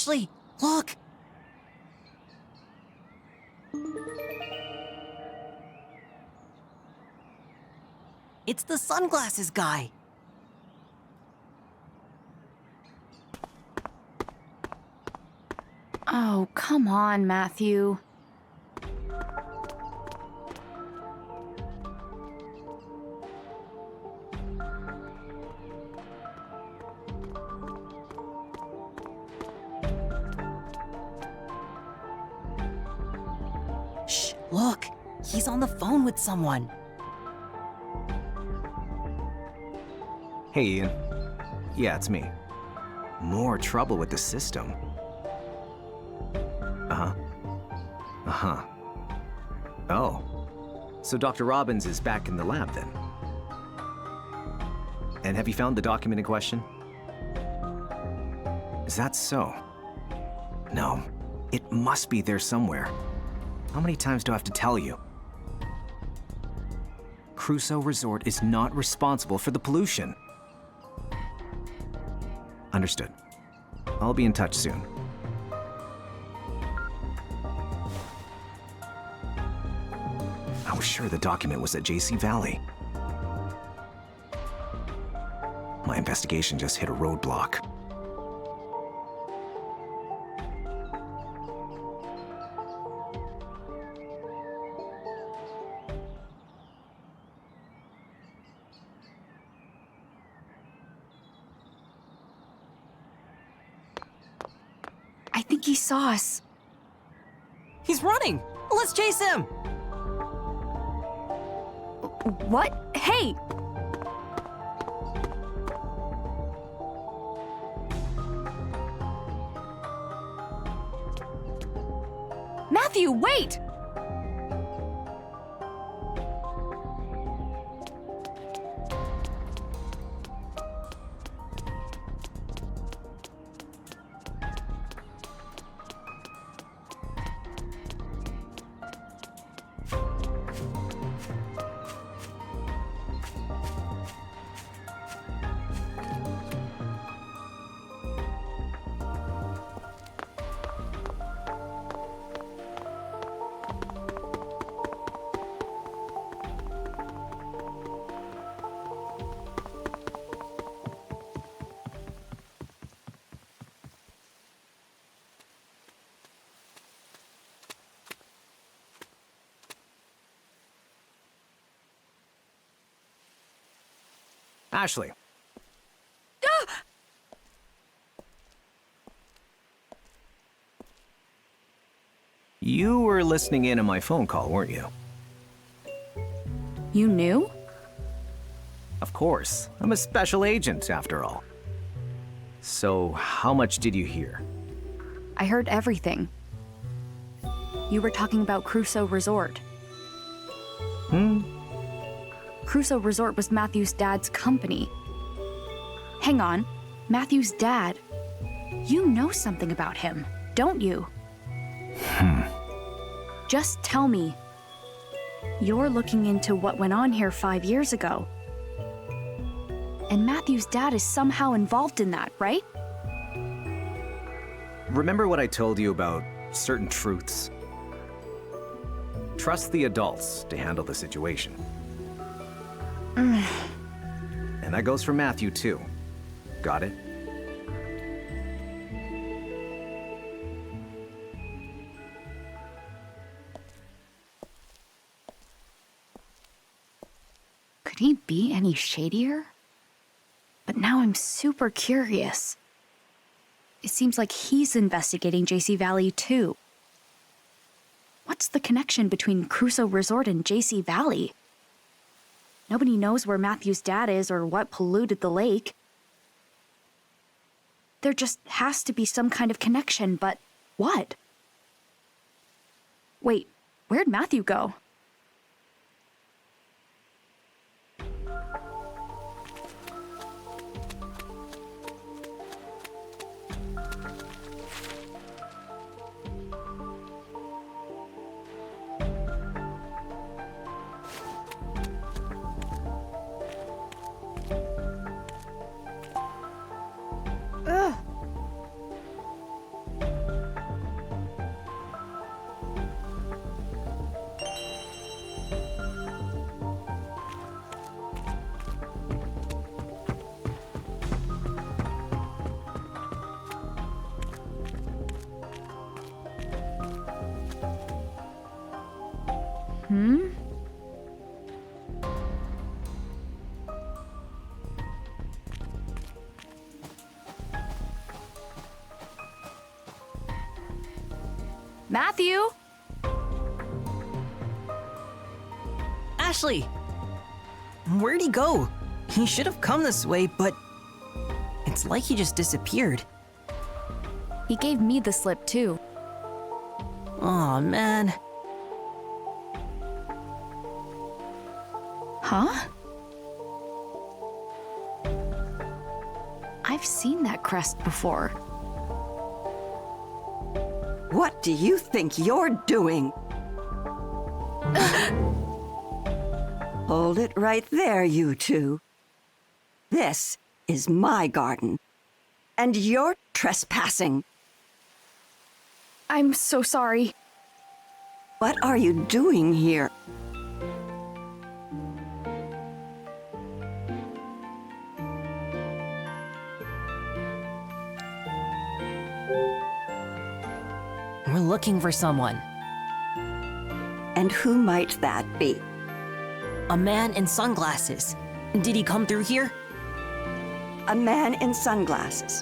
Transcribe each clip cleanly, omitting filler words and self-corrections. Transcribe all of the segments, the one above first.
Ashley, look! It's the sunglasses guy. Oh, come on, Matthew. Shh, look. He's on the phone with someone. Hey, Ian. Yeah, it's me. More trouble with the system. Oh. So Dr. Robbins is back in the lab then? And have you found the document in question? Is that so? No. It must be there somewhere. How many times do I have to tell you? Crusoe Resort is not responsible for the pollution. Understood. I'll be in touch soon. I was sure the document was at JC Valley. My investigation just hit a roadblock. I think he saw us. He's running! Let's chase him! What? Hey! Matthew, wait! Ashley. You were listening in on my phone call, weren't you? You knew? Of course. I'm a special agent, after all. So, how much did you hear? I heard everything. You were talking about Crusoe Resort. Crusoe Resort was Matthew's dad's company. Hang on, Matthew's dad. You know something about him, don't you? Just tell me. You're looking into what went on here 5 years ago. And Matthew's dad is somehow involved in that, right? Remember what I told you about certain truths? Trust the adults to handle the situation. And that goes for Matthew, too. Got it? Could he be any shadier? But now I'm super curious. It seems like he's investigating JC Valley, too. What's the connection between Crusoe Resort and JC Valley? Nobody knows where Matthew's dad is or what polluted the lake. There just has to be some kind of connection, but what? Wait, where'd Matthew go? Matthew! Ashley! Where'd he go? He should have come this way, but it's like he just disappeared. He gave me the slip, too. Aw, man. Huh? I've seen that crest before. What do you think you're doing? Hold it right there, you two. This is my garden, and you're trespassing. I'm so sorry. What are you doing here? We're looking for someone. And who might that be? A man in sunglasses. Did he come through here? A man in sunglasses.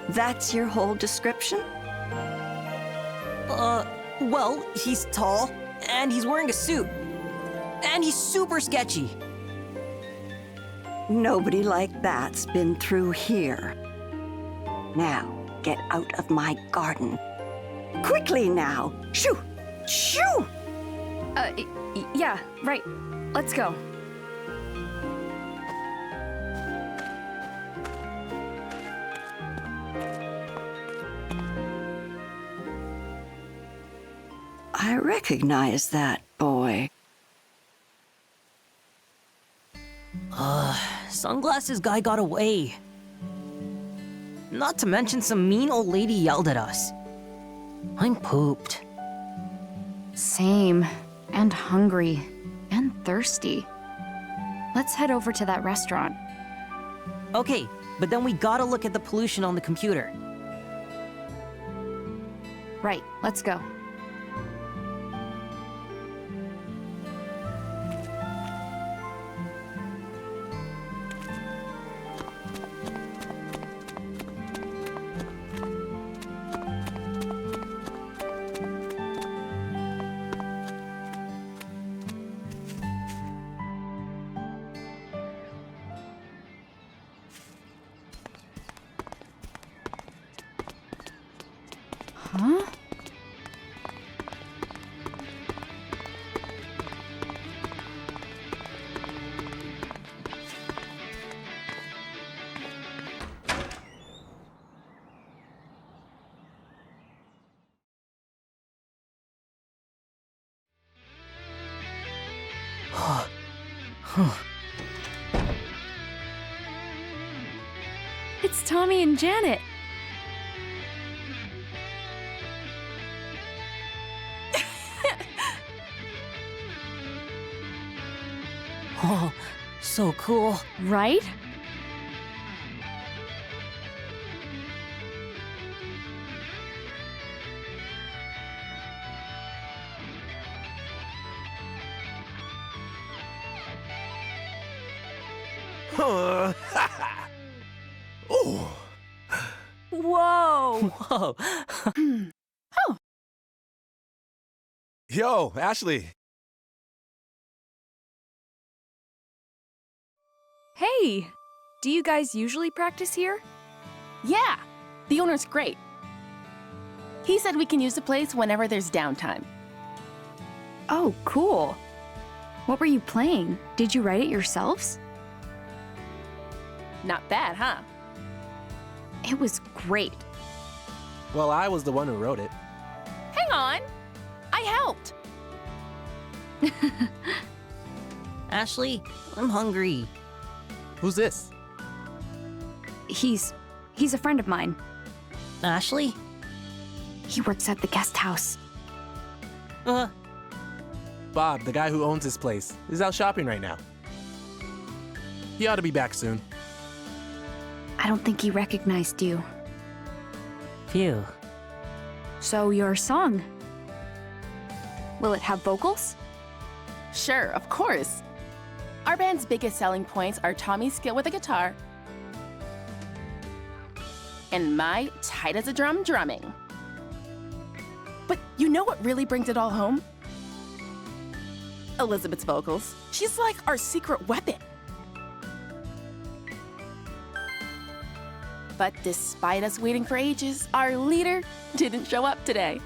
That's your whole description? Well, he's tall, and he's wearing a suit. And he's super sketchy. Nobody like that's been through here. Now, get out of my garden. Quickly now! Shoo! Shoo! Yeah, right. Let's go. I recognize that boy. Sunglasses guy got away. Not to mention some mean old lady yelled at us. I'm pooped. Same. And hungry. And thirsty. Let's head over to that restaurant. Okay, but then we gotta look at the pollution on the computer. Right, let's go. Huh? It's Tommy and Janet. Oh, so cool. Right? Oh. Whoa! Whoa. Oh, Yo, Ashley. hey! Do you guys usually practice here? Yeah, the owner's great. He said we can use the place whenever there's downtime. Oh, cool. What were you playing? Did you write it yourselves? Not bad, huh? It was great. Well, I was the one who wrote it. Hang on. I helped. Ashley, I'm hungry. Who's this? He's a friend of mine. Ashley? He works at the guest house. Bob, the guy who owns this place, is out shopping right now. He ought to be back soon. I don't think he recognized you. Phew. So your song. Will it have vocals? Sure, of course. Our band's biggest selling points are Tommy's skill with the guitar and my tight as a drum drumming. But You know what really brings it all home? Elizabeth's vocals. She's like our secret weapon. But despite us waiting for ages, our leader didn't show up today.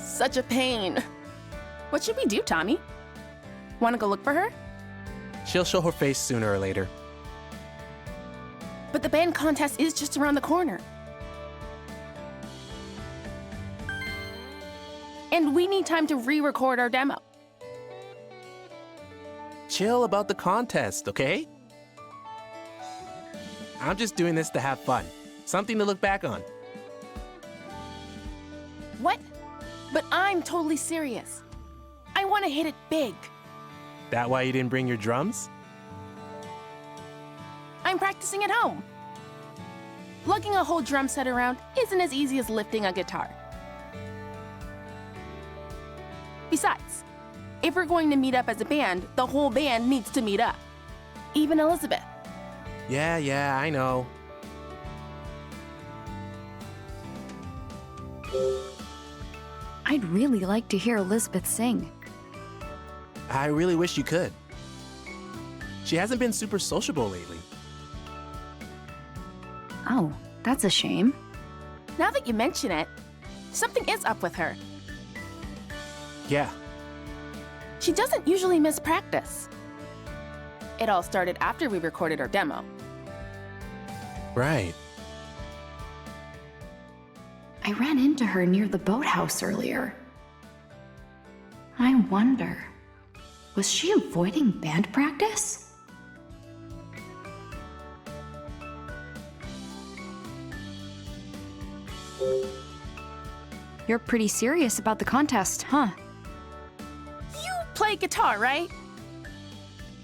Such a pain. What should we do, Tommy? Want to go look for her? She'll show her face sooner or later. But the band contest is just around the corner. And we need time to re-record our demo. Chill about the contest, okay? I'm just doing this to have fun. Something to look back on. What? But I'm totally serious. I want to hit it big. That why you didn't bring your drums? I'm practicing at home. Lugging a whole drum set around isn't as easy as lifting a guitar. Besides, if we're going to meet up as a band, the whole band needs to meet up. Even Elizabeth. Yeah, I know. I'd really like to hear Elizabeth sing. I really wish you could. She hasn't been super sociable lately. Oh, that's a shame. Now that you mention it, something is up with her. Yeah, She doesn't usually miss practice. It all started after we recorded our demo. right. I ran into her near the boathouse earlier. I wonder, was she avoiding band practice? You're pretty serious about the contest, huh? You play guitar, right?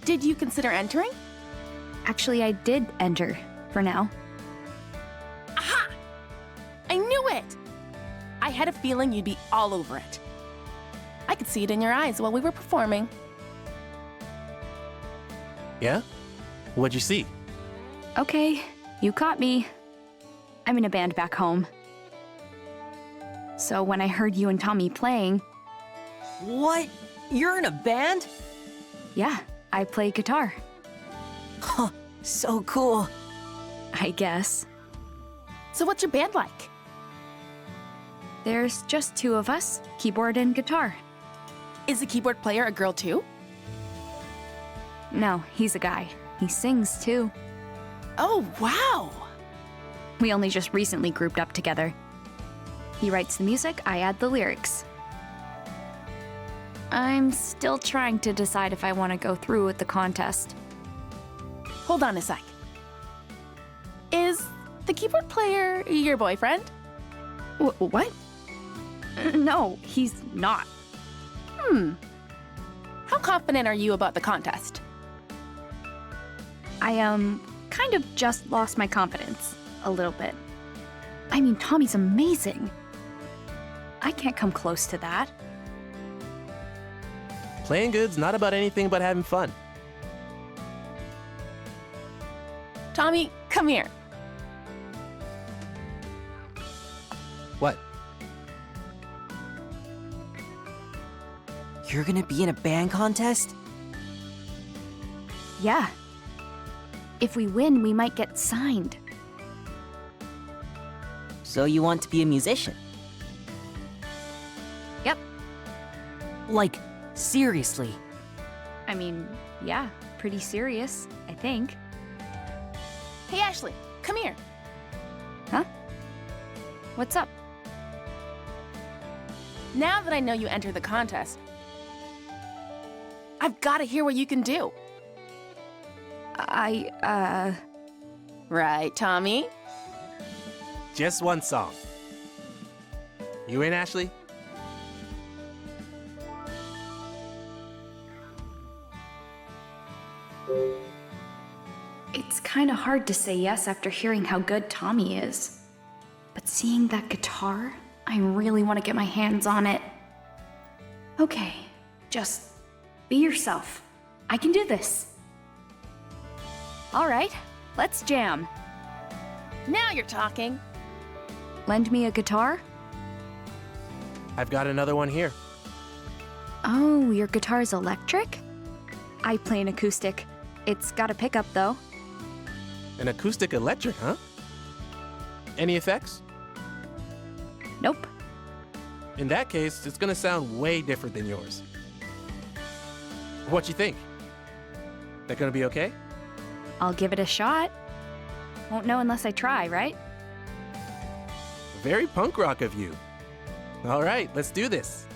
Did you consider entering? Actually, I did enter, for now. Aha! I knew it! I had a feeling you'd be all over it. I could see it in your eyes while we were performing. Yeah? What'd you see? Okay, you caught me. I'm in a band back home. So when I heard you and Tommy playing, What? You're in a band? yeah, I play guitar, Huh, so cool. I guess. So what's your band like? There's just two of us, keyboard and guitar. Is the keyboard player a girl too? No, he's a guy. He sings too. Oh, wow! We only just recently grouped up together. He writes the music, I add the lyrics. I'm still trying to decide if I want to go through with the contest. Hold on a sec. Is the keyboard player your boyfriend? What? No, he's not. How confident are you about the contest? I, kind of just lost my confidence. A little bit. I mean, Tommy's amazing. I can't come close to that. Playing good's not about anything but having fun. Tommy, come here. What? You're gonna be in a band contest? Yeah. If we win, we might get signed. So you want to be a musician? Yep. Like, seriously? I mean, yeah, pretty serious, I think. Hey, Ashley, come here. Huh? What's up? Now that I know you entered the contest, I've got to hear what you can do. Right, Tommy? Just one song. You in, Ashley? It's kind of hard to say yes after hearing how good Tommy is. But seeing that guitar, I really want to get my hands on it. Okay, just be yourself. I can do this. All right, let's jam. Now you're talking. Lend me a guitar? I've got another one here. Oh, your guitar's electric? I play an acoustic. It's got a pickup, though. An acoustic electric, huh? Any effects? Nope. In that case, it's gonna sound way different than yours. What you think? That gonna be okay? I'll give it a shot. Won't know unless I try, right? Very punk rock of you. All right, let's do this.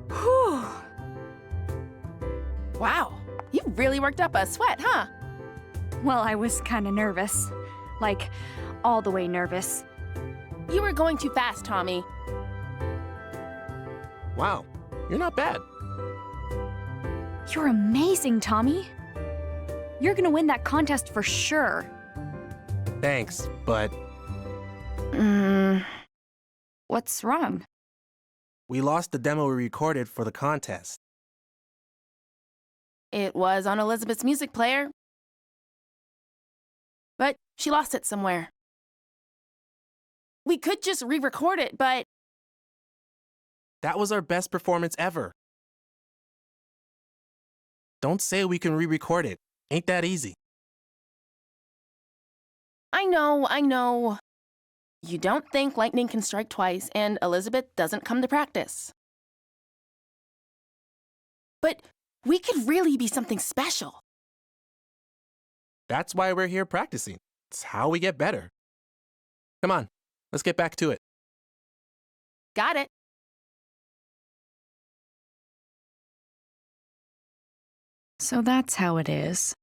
Whew. Wow, you really worked up a sweat, huh? Well, I was kind of nervous. Like, all the way nervous. You were going too fast, Tommy. Wow, you're not bad. You're amazing, Tommy. You're gonna win that contest for sure. Thanks, but What's wrong? we lost the demo we recorded for the contest. It was on Elizabeth's music player. But she lost it somewhere. We could just re-record it, but That was our best performance ever. Don't say we can re-record it. Ain't that easy. I know. You don't think lightning can strike twice and Elizabeth doesn't come to practice. But we could really be something special. That's why we're here practicing. It's how we get better. Come on, let's get back to it. Got it. So that's how it is.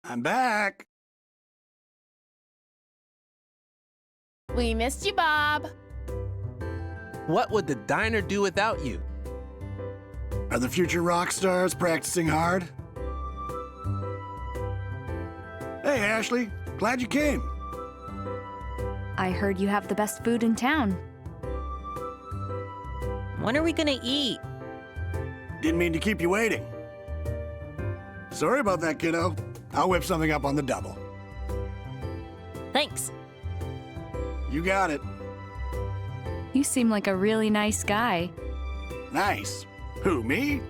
I'm back. We missed you, Bob. What would the diner do without you? Are the future rock stars practicing hard? Hey, Ashley. Glad you came. I heard you have the best food in town. When are we gonna eat? Didn't mean to keep you waiting. Sorry about that, kiddo. I'll whip something up on the double. Thanks. You got it. You seem like a really nice guy. Nice. Who, me?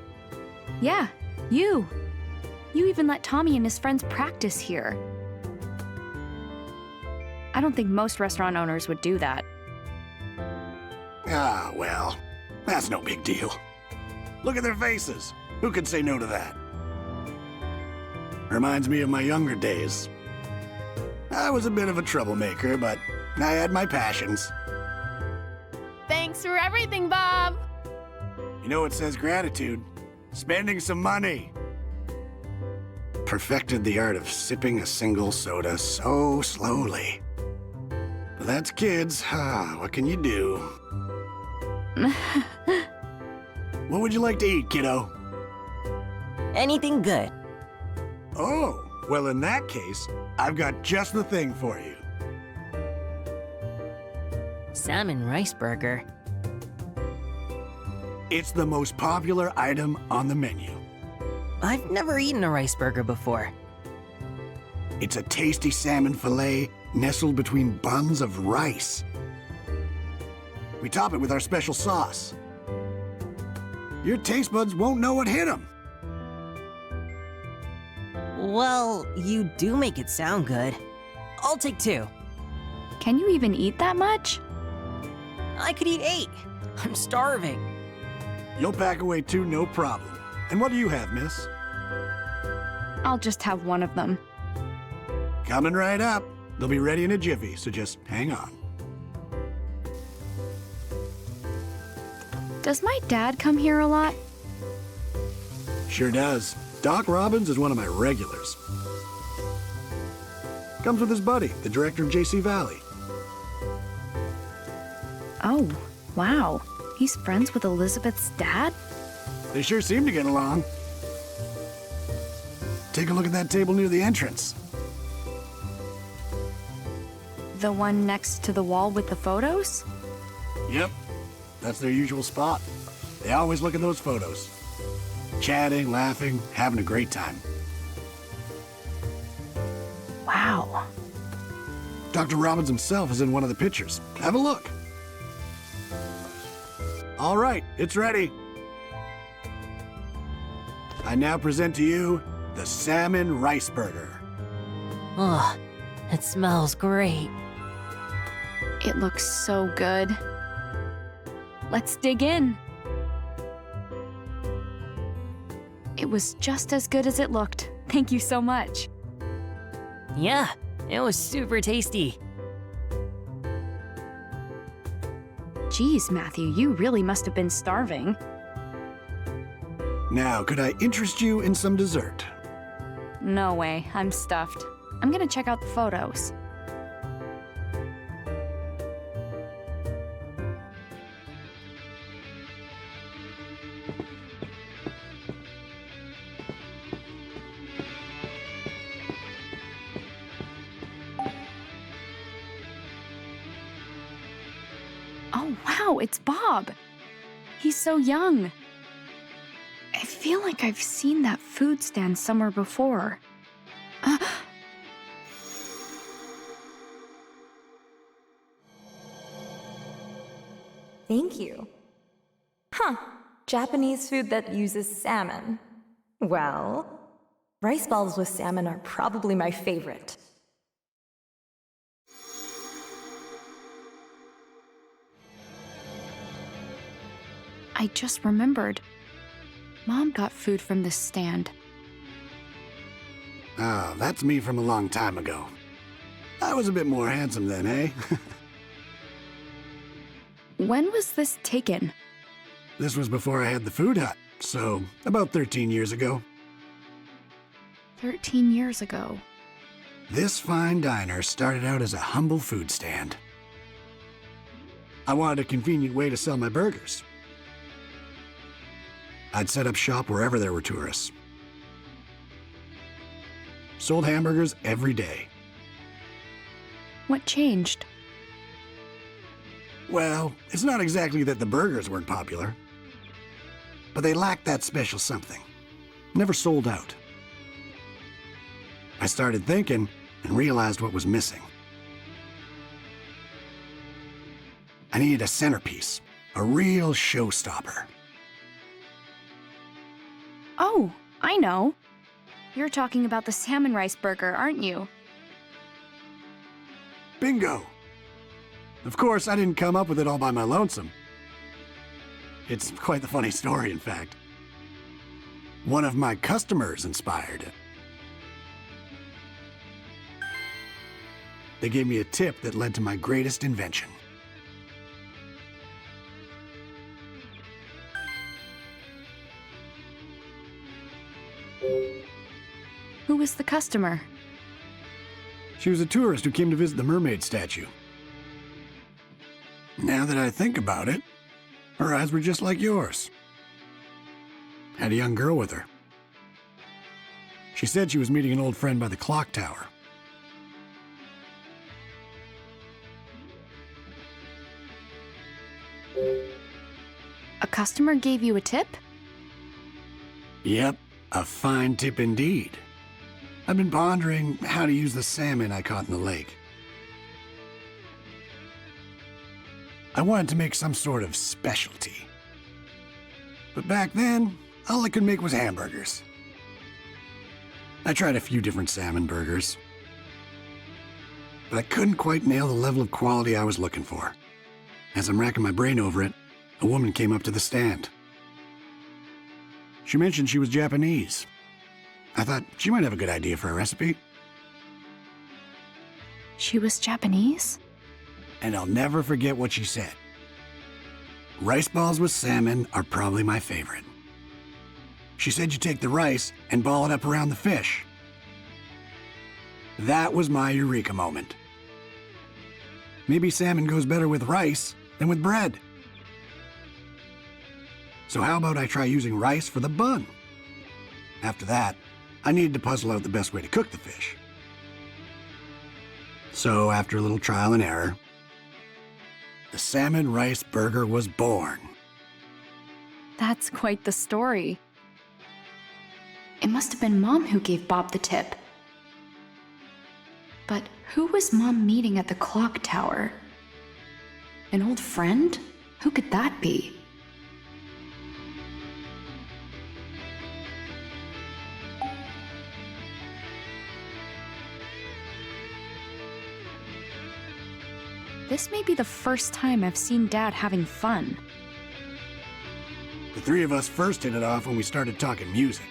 Yeah, you. You even let Tommy and his friends practice here. I don't think most restaurant owners would do that. Ah, well, that's no big deal. Look at their faces. Who could say no to that? Reminds me of my younger days. I was a bit of a troublemaker, but I had my passions. Thanks for everything, Bob. You know what says gratitude? Spending some money. Perfected the art of sipping a single soda so slowly. But that's kids. What can you do? What would you like to eat, kiddo? Anything good? Oh, well, in that case, I've got just the thing for you. Salmon rice burger. It's the most popular item on the menu. I've never eaten a rice burger before. It's a tasty salmon fillet nestled between buns of rice. We top it with our special sauce. Your taste buds won't know what hit them. Well, you do make it sound good. I'll take 2. Can you even eat that much? I could eat 8. I'm starving. You'll pack away 2, no problem. And what do you have, miss? I'll just have one of them. Coming right up. They'll be ready in a jiffy, so just hang on. Does my dad come here a lot? Sure does. Doc Robbins is one of my regulars. Comes with his buddy, the director of JC Valley. Oh, wow. He's friends with Elizabeth's dad? They sure seem to get along. Take a look at that table near the entrance. The one next to the wall with the photos? Yep, that's their usual spot. They always look at those photos. Chatting, laughing, having a great time. Wow. Dr. Robbins himself is in one of the pictures. Have a look. All right, it's ready. I now present to you the salmon rice burger. Ugh, it smells great. It looks so good. Let's dig in. It was just as good as it looked. Thank you so much. Yeah, it was super tasty. Geez, Matthew, you really must have been starving. Now, could I interest you in some dessert? No way, I'm stuffed. I'm gonna check out the photos. Oh, wow, it's Bob. He's so young. I feel like I've seen that food stand somewhere before. Thank you. Huh, Japanese food that uses salmon. Well, rice balls with salmon are probably my favorite. I just remembered. Mom got food from this stand. Ah, that's me from a long time ago. I was a bit more handsome then, eh? When was this taken? This was before I had the food hut, so about 13 years ago. 13 years ago. This fine diner started out as a humble food stand. I wanted a convenient way to sell my burgers. I'd set up shop wherever there were tourists. Sold hamburgers every day. What changed? Well, it's not exactly that the burgers weren't popular, but they lacked that special something. Never sold out. I started thinking and realized what was missing. I needed a centerpiece, a real showstopper. Oh, I know. You're talking about the salmon rice burger, aren't you? Bingo! Of course, I didn't come up with it all by my lonesome. It's quite the funny story, in fact. One of my customers inspired it. They gave me a tip that led to my greatest invention. Who was the customer? She was a tourist who came to visit the mermaid statue. Now that I think about it, her eyes were just like yours. Had a young girl with her. She said she was meeting an old friend by the clock tower. A customer gave you a tip? Yep, a fine tip indeed. I've been pondering how to use the salmon I caught in the lake. I wanted to make some sort of specialty. But back then, all I could make was hamburgers. I tried a few different salmon burgers, but I couldn't quite nail the level of quality I was looking for. As I'm racking my brain over it, a woman came up to the stand. She mentioned she was Japanese. I thought she might have a good idea for a recipe. She was Japanese? And I'll never forget what she said. Rice balls with salmon are probably my favorite. She said you take the rice and ball it up around the fish. That was my eureka moment. Maybe salmon goes better with rice than with bread. So how about I try using rice for the bun? After that, I needed to puzzle out the best way to cook the fish. So after a little trial and error, the salmon rice burger was born. That's quite the story. It must have been Mom who gave Bob the tip. But who was Mom meeting at the clock tower? An old friend? Who could that be? This may be the first time I've seen Dad having fun. The three of us first hit it off when we started talking music.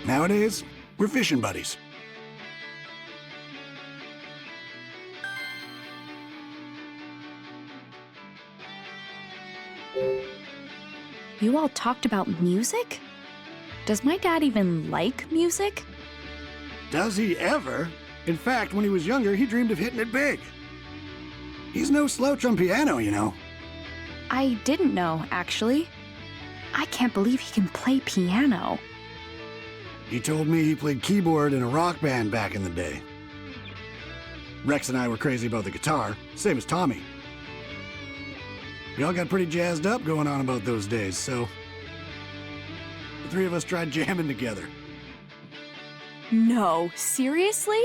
Nowadays, we're fishing buddies. You all talked about music? Does my dad even like music? Does he ever? In fact, when he was younger, he dreamed of hitting it big. He's no slouch on piano, you know. I didn't know, actually. I can't believe he can play piano. He told me he played keyboard in a rock band back in the day. Rex and I were crazy about the guitar, same as Tommy. We all got pretty jazzed up going on about those days, so the three of us tried jamming together. No, seriously?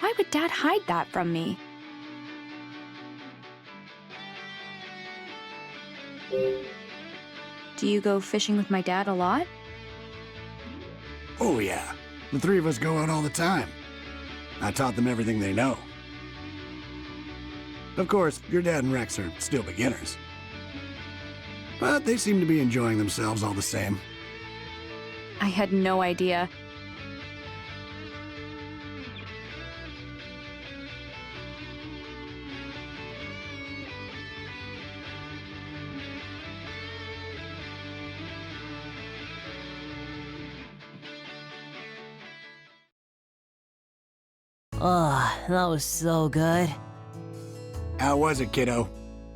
Why would Dad hide that from me? Do you go fishing with my dad a lot? Oh yeah, the three of us go out all the time. I taught them everything they know. Of course, your dad and Rex are still beginners. But they seem to be enjoying themselves all the same. I had no idea. Oh, that was so good. How was it, kiddo?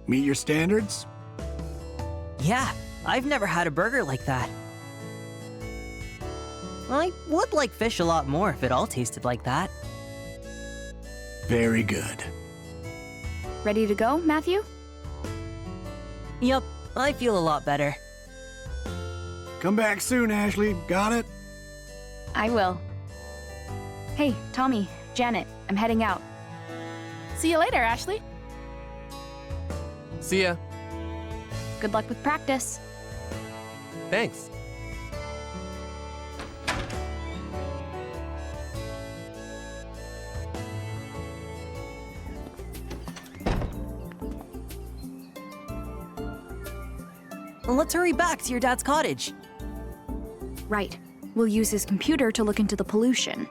Meet your standards? Yeah, I've never had a burger like that. I would like fish a lot more if it all tasted like that. Very good. Ready to go, Matthew? Yup, I feel a lot better. Come back soon, Ashley. Got it? I will. Hey, Tommy, Janet, I'm heading out. See you later, Ashley. See ya. Good luck with practice. Thanks. Let's hurry back to your dad's cottage. Right. We'll use his computer to look into the pollution.